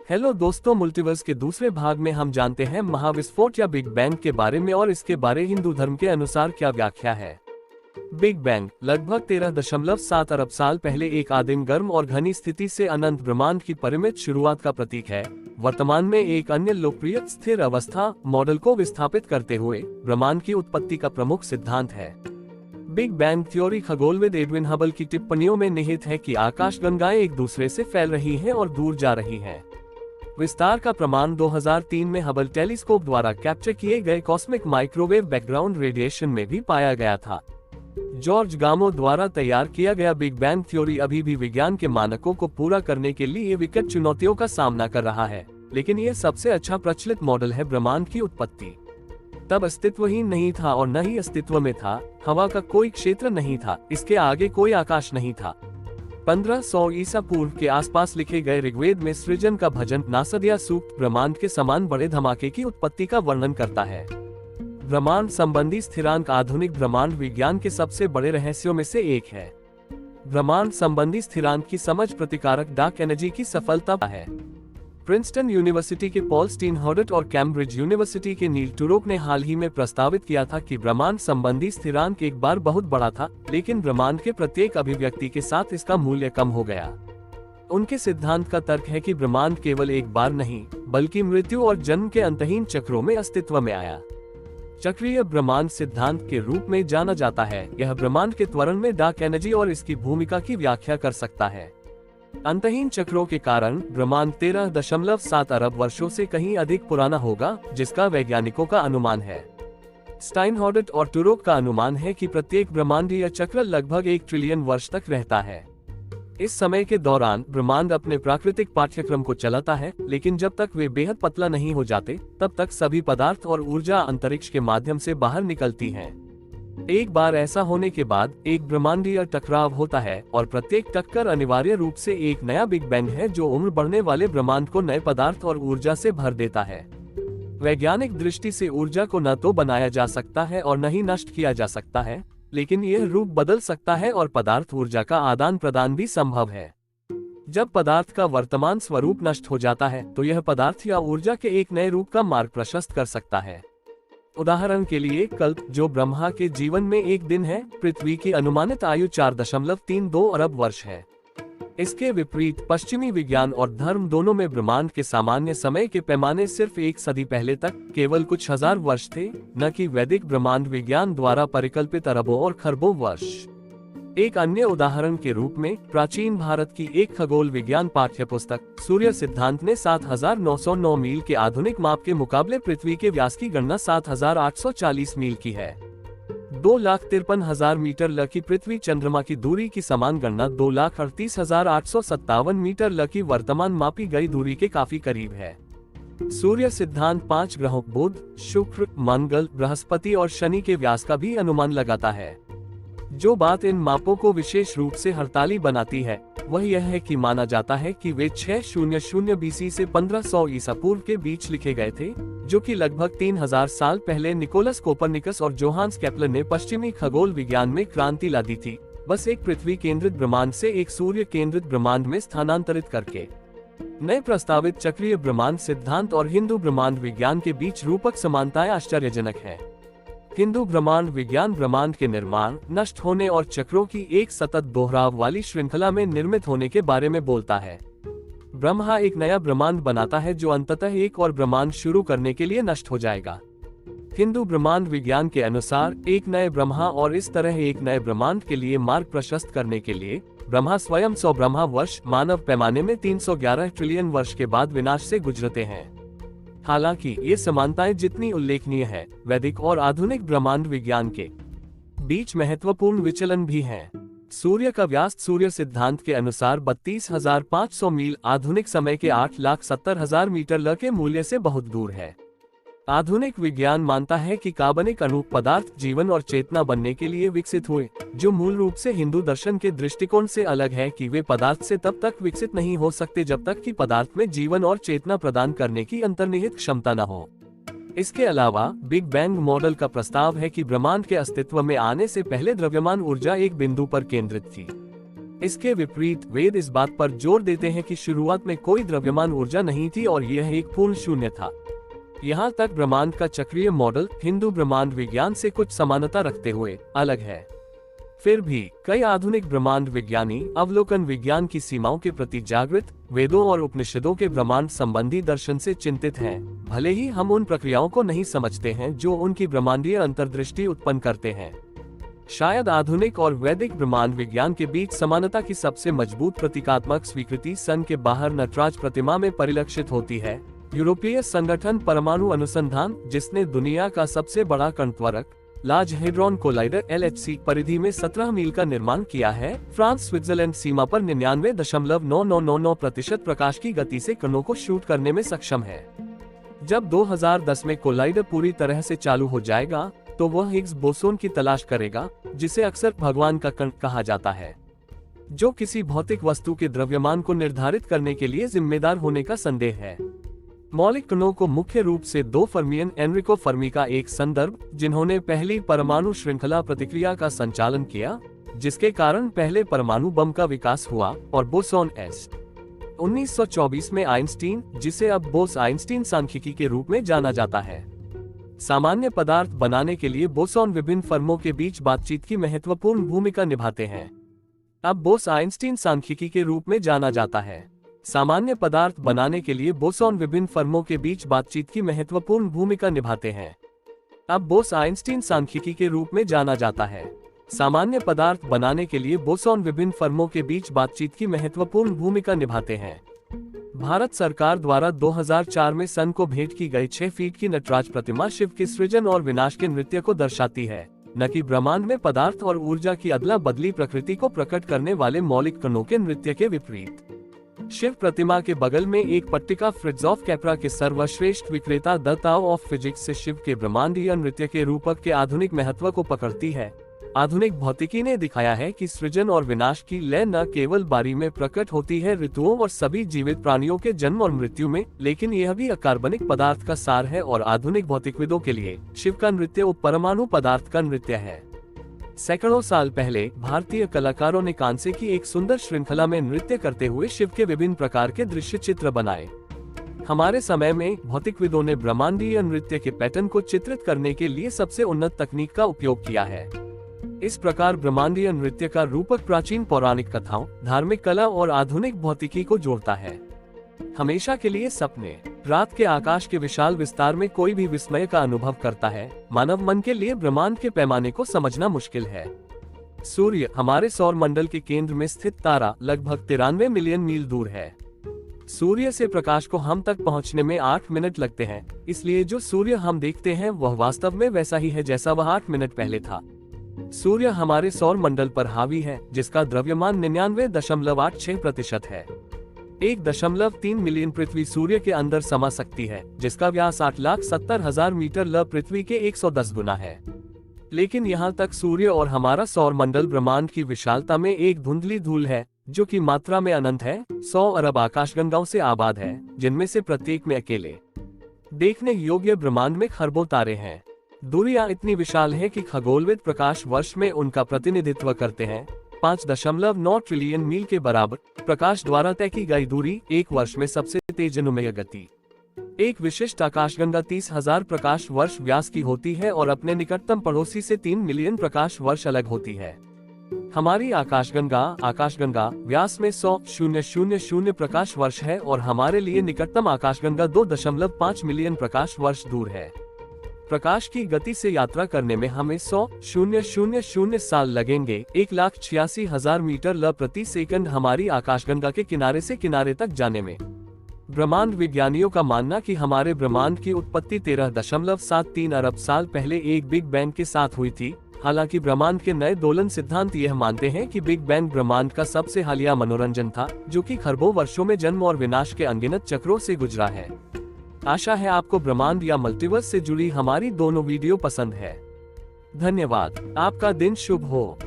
Hello दोस्तों, multiverse के दूसरे भाग में हम जानते हैं महाविस्फोट या बिग बैंग के बारे में और इसके बारे हिंदू धर्म के अनुसार क्या व्याख्या है। बिग बैंग लगभग 13.7 अरब साल पहले एक आदिम गर्म और घनी स्थिति से अनंत ब्रह्मांड की परिमित शुरुआत का प्रतीक है। वर्तमान में एक अन्य लोकप्रिय स्थिर अवस्था मॉडल को विस्थापित करते हुए ब्रह्मांड की उत्पत्ति का प्रमुख सिद्धांत है। बिग बैंग थ्योरी खगोलविद एडविन हबल की टिप्पणियों में निहित है कि आकाशगंगाएं एक दूसरे से फैल रही हैं और दूर जा रही हैं। विस्तार का प्रमाण 2003 में हबल टेलीस्कोप द्वारा कैप्चर किए गए कॉस्मिक माइक्रोवेव बैकग्राउंड रेडिएशन में भी पाया गया था। जॉर्ज गामो द्वारा तैयार किया गया बिग बैंग थ्योरी अभी भी विज्ञान के मानकों को पूरा करने के लिए विकट चुनौतियों का सामना कर रहा है, लेकिन यह सबसे अच्छा प्रचलित मॉडल है। ब्रह्मांड की उत्पत्ति तब अस्तित्वहीन नहीं था और न ही अस्तित्व में था। हवा का कोई क्षेत्र नहीं था, इसके आगे कोई आकाश नहीं था। 1500 ईसा पूर्व के आसपास लिखे गए ऋग्वेद में सृजन का भजन नासदिया सूक्त ब्रह्मांड के समान बड़े धमाके की उत्पत्ति का वर्णन करता है। ब्रह्मांड संबंधी स्थिरांक आधुनिक ब्रह्मांड विज्ञान के सबसे बड़े रहस्यों में से एक है। ब्रह्मांड संबंधी स्थिरांक की समझ प्रतिकारक डार्क एनर्जी की सफलता है। प्रिंसटन यूनिवर्सिटी के पॉल स्टीनहर्डेट और कैम्ब्रिज यूनिवर्सिटी के नील टूरोक ने हाल ही में प्रस्तावित किया था कि ब्रह्मांड संबंधी स्थिरांक एक बार बहुत बड़ा था, लेकिन ब्रह्मांड के प्रत्येक अभिव्यक्ति के साथ इसका मूल्य कम हो गया। उनके सिद्धांत का तर्क है कि ब्रह्मांड केवल एक बार नहीं, बल्कि मृत्यु और जन्म के अंतहीन चक्रों में अस्तित्व में आया। चक्रीय ब्रह्मांड सिद्धांत के रूप में जाना जाता है। यह ब्रह्मांड के त्वरण में डार्क एनर्जी और इसकी भूमिका की व्याख्या कर सकता है। अंतहीन चक्रों के कारण ब्रह्मांड 13.7 अरब वर्षों से कहीं अधिक पुराना होगा, जिसका वैज्ञानिकों का अनुमान है। स्टाइनहर्डेट और टूरोक का अनुमान है कि प्रत्येक ब्रह्मांडीय चक्र लगभग 1 ट्रिलियन वर्ष तक रहता है। इस समय के दौरान ब्रह्मांड अपने प्राकृतिक पाठ्यक्रम को चलाता है, लेकिन जब तक वे बेहद पतला नहीं हो जाते, तब तक सभी पदार्थ और ऊर्जा अंतरिक्ष के माध्यम से बाहर निकलती हैं। एक बार ऐसा होने के बाद एक ब्रह्मांडीय टकराव होता है और प्रत्येक टक्कर अनिवार्य रूप से एक नया बिग बैंग है, जो उम्र बढ़ने वाले ब्रह्मांड को नए पदार्थ और ऊर्जा से भर देता है। वैज्ञानिक दृष्टि से ऊर्जा को न तो बनाया जा सकता है और न ही नष्ट किया जा सकता है, लेकिन यह रूप बदल सकता है और पदार्थ ऊर्जा का आदान प्रदान भी संभव है। जब पदार्थ का वर्तमान स्वरूप नष्ट हो जाता है, तो यह पदार्थ या ऊर्जा के एक नए रूप का मार्ग प्रशस्त कर सकता है। उदाहरण के लिए कल्प, जो ब्रह्मा के जीवन में एक दिन है, पृथ्वी की अनुमानित आयु 4.32 अरब वर्ष है। इसके विपरीत पश्चिमी विज्ञान और धर्म दोनों में ब्रह्मांड के सामान्य समय के पैमाने सिर्फ 1 सदी पहले तक केवल कुछ हजार वर्ष थे, न कि वैदिक ब्रह्मांड विज्ञान द्वारा परिकल्पित अरबों और खरबों वर्ष। एक अन्य उदाहरण के रूप में प्राचीन भारत की एक खगोल विज्ञान पाठ्यपुस्तक सूर्य सिद्धांत ने 7,909 मील के आधुनिक माप के मुकाबले पृथ्वी के व्यास की गणना 7,840 मील की है। 2,53,000 मीटर ल की पृथ्वी चंद्रमा की दूरी की समान गणना 2,38,857 मीटर ल की वर्तमान मापी गई दूरी के काफी करीब है। सूर्य सिद्धांत 5 ग्रहों बुध, शुक्र, मंगल, बृहस्पति और शनि के व्यास का भी अनुमान लगाता है। जो बात इन मापों को विशेष रूप से हड़ताली बनाती है, वह यह है कि माना जाता है कि वे 600 बीसी से 1500 ईसा पूर्व के बीच लिखे गए थे, जो कि लगभग 3000 साल पहले निकोलस कोपरनिकस और जोहान्स केपलर ने पश्चिमी खगोल विज्ञान में क्रांति ला दी थी, बस एक पृथ्वी केंद्रित ब्रह्मांड से एक सूर्य केंद्रित ब्रह्मांड में स्थानांतरित करके। नए प्रस्तावित चक्रीय ब्रह्मांड सिद्धांत और हिंदू ब्रह्मांड विज्ञान के बीच रूपक समानताएं आश्चर्यजनक है। हिंदू ब्रह्मांड विज्ञान ब्रह्मांड के निर्माण, नष्ट होने और चक्रों की एक सतत दोहराव वाली श्रृंखला में निर्मित होने के बारे में बोलता है। ब्रह्मा एक नया ब्रह्मांड बनाता है जो अंततः एक और ब्रह्मांड शुरू करने के लिए नष्ट हो जाएगा। हिंदू ब्रह्मांड विज्ञान के अनुसार एक नए ब्रह्मा और इस तरह एक नए ब्रह्मांड के लिए मार्ग प्रशस्त करने के लिए ब्रह्मा स्वयं 100 ब्रह्मा वर्ष मानव पैमाने में 311 ट्रिलियन वर्ष के बाद विनाश से गुजरते हैं। हालांकि ये समानताएं जितनी उल्लेखनीय है, वैदिक और आधुनिक ब्रह्मांड विज्ञान के बीच महत्वपूर्ण विचलन भी हैं। सूर्य का व्यास सूर्य सिद्धांत के अनुसार 32,500 मील आधुनिक समय के 8,70,000 मीटर ल के मूल्य से बहुत दूर है। आधुनिक विज्ञान मानता है कि कार्बनिक अणु पदार्थ जीवन और चेतना बनने के लिए विकसित हुए, जो मूल रूप से हिंदू दर्शन के दृष्टिकोण से अलग है कि वे पदार्थ से तब तक विकसित नहीं हो सकते जब तक कि पदार्थ में जीवन और चेतना प्रदान करने की अंतर्निहित क्षमता न हो। इसके अलावा बिग बैंग मॉडल का प्रस्ताव है कि ब्रह्मांड के अस्तित्व में आने से पहले द्रव्यमान ऊर्जा एक बिंदु पर केंद्रित थी। इसके विपरीत वेद इस बात पर जोर देते हैं कि शुरुआत में कोई द्रव्यमान ऊर्जा नहीं थी और यह एक पूर्ण शून्य था। यहाँ तक ब्रह्मांड का चक्रीय मॉडल हिंदू ब्रह्मांड विज्ञान से कुछ समानता रखते हुए अलग है। फिर भी कई आधुनिक ब्रह्मांड विज्ञानी अवलोकन विज्ञान की सीमाओं के प्रति जागृत, वेदों और उपनिषदों के ब्रह्मांड संबंधी दर्शन से चिंतित हैं, भले ही हम उन प्रक्रियाओं को नहीं समझते हैं जो उनकी ब्रह्मांडीय अंतर्दृष्टि उत्पन्न करते हैं। शायद आधुनिक और वैदिक ब्रह्मांड विज्ञान के बीच समानता की सबसे मजबूत प्रतीकात्मक स्वीकृति सन के बाहर नटराज प्रतिमा में परिलक्षित होती है। यूरोपीय संगठन परमाणु अनुसंधान, जिसने दुनिया का सबसे बड़ा कणत्वरक लार्ज हेड्रॉन कोलाइडर LHC परिधि में 17 मील का निर्माण किया है, फ्रांस स्विट्जरलैंड सीमा पर 99.9999% प्रकाश की गति से कणों को शूट करने में सक्षम है। जब 2010 में कोलाइडर पूरी तरह से चालू हो जाएगा तो वह हिग्स बोसोन की तलाश करेगा, जिसे अक्सर भगवान का कण कहा जाता है, जो किसी भौतिक वस्तु के द्रव्यमान को निर्धारित करने के लिए जिम्मेदार होने का संदेह है। मौलिक कणों को मुख्य रूप से दो फर्मियन एनरिको फर्मी का एक संदर्भ, जिन्होंने पहली परमाणु श्रृंखला प्रतिक्रिया का संचालन किया, जिसके कारण पहले परमाणु बम का विकास हुआ, और बोसोन एस 1924 में आइंस्टीन, जिसे अब बोस-आइंस्टीन सांख्यिकी के रूप में जाना जाता है। सामान्य पदार्थ बनाने के लिए बोसोन विभिन्न फर्मों के बीच बातचीत की महत्वपूर्ण भूमिका निभाते हैं। अब बोस-आइंस्टीन सांख्यिकी के रूप में जाना जाता है। सामान्य पदार्थ बनाने के लिए बोसोन विभिन्न फर्मों के बीच बातचीत की महत्वपूर्ण भूमिका निभाते हैं। अब बोस-आइंस्टीन सांख्यिकी के रूप में जाना जाता है। सामान्य पदार्थ बनाने के लिए बोसोन विभिन्न फर्मों के बीच बातचीत की महत्वपूर्ण भूमिका निभाते हैं। भारत सरकार द्वारा 2004 में सन को भेंट की गई 6 फीट की नटराज प्रतिमा शिव के सृजन और विनाश के नृत्य को दर्शाती है, न कि ब्रह्मांड में पदार्थ और ऊर्जा की अदला बदली प्रकृति को प्रकट करने वाले मौलिक कणों के नृत्य के विपरीत। शिव प्रतिमा के बगल में एक पट्टिका फ्रिट्ज ऑफ कैप्रा के सर्वश्रेष्ठ विक्रेता द ताओ ऑफ फिजिक्स से शिव के ब्रह्मांडीय नृत्य के रूपक के आधुनिक महत्व को पकड़ती है। आधुनिक भौतिकी ने दिखाया है कि सृजन और विनाश की लय न केवल बारी में प्रकट होती है ऋतुओं और सभी जीवित प्राणियों के जन्म और मृत्यु में, लेकिन यह भी अकार्बनिक पदार्थ का सार है और आधुनिक भौतिकविदों के लिए शिव का नृत्य उपपरमाणु पदार्थ का नृत्य है। सैकड़ों साल पहले भारतीय कलाकारों ने कांसे की एक सुंदर श्रृंखला में नृत्य करते हुए शिव के विभिन्न प्रकार के दृश्य चित्र बनाए। हमारे समय में भौतिकविदों ने ब्रह्मांडीय नृत्य के पैटर्न को चित्रित करने के लिए सबसे उन्नत तकनीक का उपयोग किया है। इस प्रकार ब्रह्मांडीय नृत्य का रूपक प्राचीन पौराणिक कथाओं, धार्मिक कला और आधुनिक भौतिकी को जोड़ता है। हमेशा के लिए सपने। रात के आकाश के विशाल विस्तार में कोई भी विस्मय का अनुभव करता है। मानव मन के लिए ब्रह्मांड के पैमाने को समझना मुश्किल है। सूर्य हमारे सौर मंडल के केंद्र में स्थित तारा लगभग 93 मिलियन मील दूर है। सूर्य से प्रकाश को हम तक पहुंचने में 8 मिनट लगते हैं, इसलिए जो सूर्य हम देखते हैं वह वास्तव में वैसा ही है जैसा वह 8 मिनट पहले था। सूर्य हमारे सौर मंडल पर हावी है, जिसका द्रव्यमान 99.86% है। 1.3 मिलियन पृथ्वी सूर्य के अंदर समा सकती है, जिसका व्यास 8,70,000 मीटर ल पृथ्वी के 110 गुना है। लेकिन यहाँ तक सूर्य और हमारा सौर मंडल ब्रह्मांड की विशालता में एक धुंधली धूल है, जो कि मात्रा में अनंत है। 100 अरब आकाशगंगाओं से आबाद है, जिनमें से प्रत्येक में अकेले देखने योग्य ब्रह्मांड में खरबों तारे हैं। दूरियां इतनी विशाल है कि खगोलविद प्रकाश वर्ष में उनका प्रतिनिधित्व करते हैं। 5.9 ट्रिलियन मील के बराबर प्रकाश द्वारा तय की गई दूरी एक वर्ष में सबसे तेज अनुमेय गति। एक विशिष्ट आकाशगंगा 30,000 प्रकाश वर्ष व्यास की होती है और अपने निकटतम पड़ोसी से 3 मिलियन प्रकाश वर्ष अलग होती है। हमारी आकाशगंगा व्यास में 100,000 प्रकाश वर्ष है और हमारे लिए निकटतम आकाशगंगा 2.5 मिलियन प्रकाश वर्ष दूर है। प्रकाश की गति से यात्रा करने में हमें 100,000 साल लगेंगे। 1,86,000 मीटर ल प्रति सेकंड हमारी आकाशगंगा के किनारे से किनारे तक जाने में। ब्रह्मांड विज्ञानियों का मानना कि हमारे ब्रह्मांड की उत्पत्ति 13.73 अरब साल पहले एक बिग बैंग के साथ हुई थी। हालांकि ब्रह्मांड के नए दोलन सिद्धांत यह मानते हैं कि बिग बैंग ब्रह्मांड का सबसे हालिया मनोरंजन था, जो कि खरबों वर्षों में जन्म और विनाश के अनगिनत चक्रों से गुजरा है। आशा है आपको ब्रह्मांड या मल्टीवर्स से जुड़ी हमारी दोनों वीडियो पसंद है। धन्यवाद। आपका दिन शुभ हो।